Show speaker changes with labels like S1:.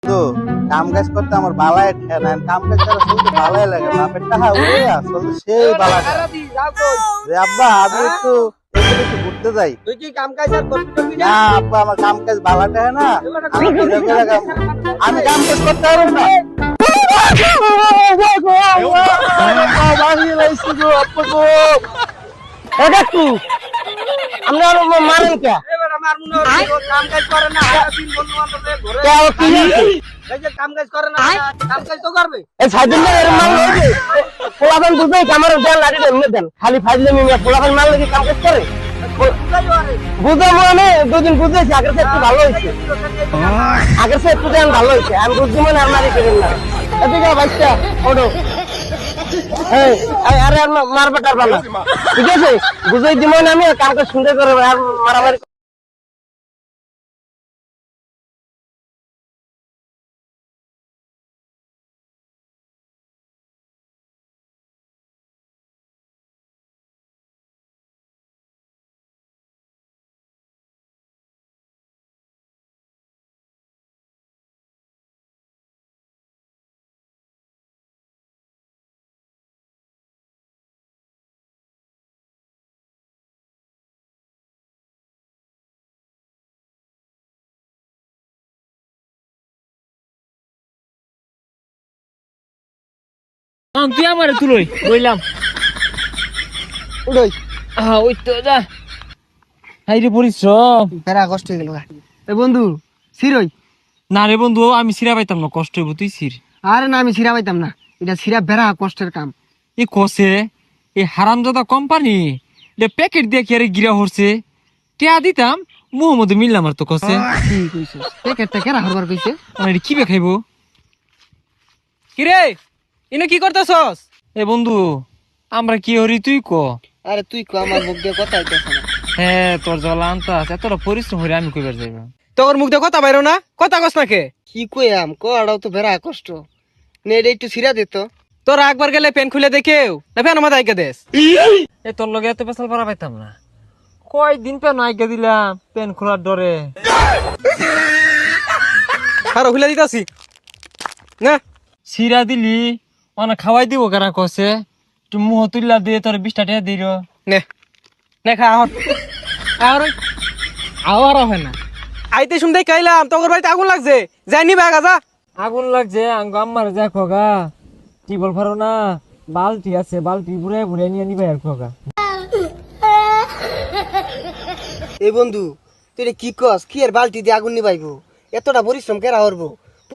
S1: তো কাম কাজ করতে আমার বালাই ঠেনা কাম কাজ করা শুনতে ভালোই লাগে বাপের টাকা উড়ে আসলে সেই বালা যে আব্বা আমি একটু একটু ঘুরতে যাই।
S2: তুই কি কাম কাজ আর করবি
S1: না আব্বা আমার কাম কাজ ভালো ঠেনা না আমি ঘুরে ঘুরে আমি কাম কাজ করতে পারবো না।
S3: মারেন কে
S2: আমার মনে হয় কাম কাজ করে না তিন বন্ধু বান্ধব ঘরে এই যে কাম কাজ করে না কাম কাজ তো করবে
S3: এই সাইডে এর মাল লাগে পোলাপান বুঝে আমার দেন লাঠি দেন খালি ফাইলে মিয়া পোলাপান মাল লাগে কাম কাজ করে বুঝা মানে দুদিন বুঝেছি আগের সে একটু ভালো হয়েছে আগের সে একটু দেন ভালো হয়েছে আমি বুঝছি মানে আর মারি করেন না এদিকে বাচ্চা ওঠো আরে আর মারবা টারবা না ঠিক আছে বুঝাই দিব না আমি কাম কাজ সুন্দর করে আর মারামারি
S4: তুই আমার তুলই বললাম
S3: উড়ই
S4: ওই তো যা হাই রে পরিশ্রম
S3: বেড়া কষ্ট হয়ে গেল এ বন্ধু সিরই
S4: না রে বন্ধু আমি সিরা পাইতাম না কষ্ট হইব তুই সির
S3: আরে না আমি সিরা পাইতাম না এটা সিরা বেড়া কষ্টের কাম
S4: এই কষে এই হারামজাদা কোম্পানি এটা প্যাকেট দিয়ে কি আরে গিরা হরছে টিয়া দিতাম মোহাম্মদ মিললাম আর তো কষে
S3: কি কইছিস প্যাকেটটা কেরা হরবার কইছে
S4: আমার কি বে খাইবো কিরে ইনো কি করতেছস এ বন্ধু আমরা কি হরি তুই ক
S3: আরে তুই কো আমার মুখ দিয়ে কথা হইতাছ না
S4: হ্যাঁ তোর জ্বালা আনতাস এতটা পরিশ্রম হইরে আমি কইবার যাইব
S2: তোর মুখ দিয়ে কথা বাইরো না কথা কস না কে
S3: কি কইয়াম কোড়াও তো বেড়া কষ্ট নে এটা একটু সিরা দিত
S2: তোর একবার গেলে পেন খুলে দেখেও না পেন আমার আইকে দেশ
S4: এ তোর লগে এত পেছাল পারা পাইতাম না কয়দিন পেন আইগা দিলাম পেন খোলার ডরে
S2: আর খুলে দিতাছি না
S4: সিরা দিলি মানে খাওয়াই দিব কারা কসে তুই মুহ তুললা দিয়ে তোর 20 টাকা দিল
S2: নে নে খা আহর
S4: আওয়ার হয় না
S2: আইতে শুনতে কাইলাম তোর বাড়িতে আগুন লাগছে যাই নিবে আগা যা
S4: আগুন লাগছে আঙ্গ আম্মার যা খোগা কি বল পারো না বালতি আছে বালতি বুড়ে বুড়ে নিয়ে নিবে আর খোগা
S3: এই বন্ধু তুই কি কস কি এর বালতি দিয়ে আগুন নিবাইবো এতটা পরিশ্রম কেরা হরবো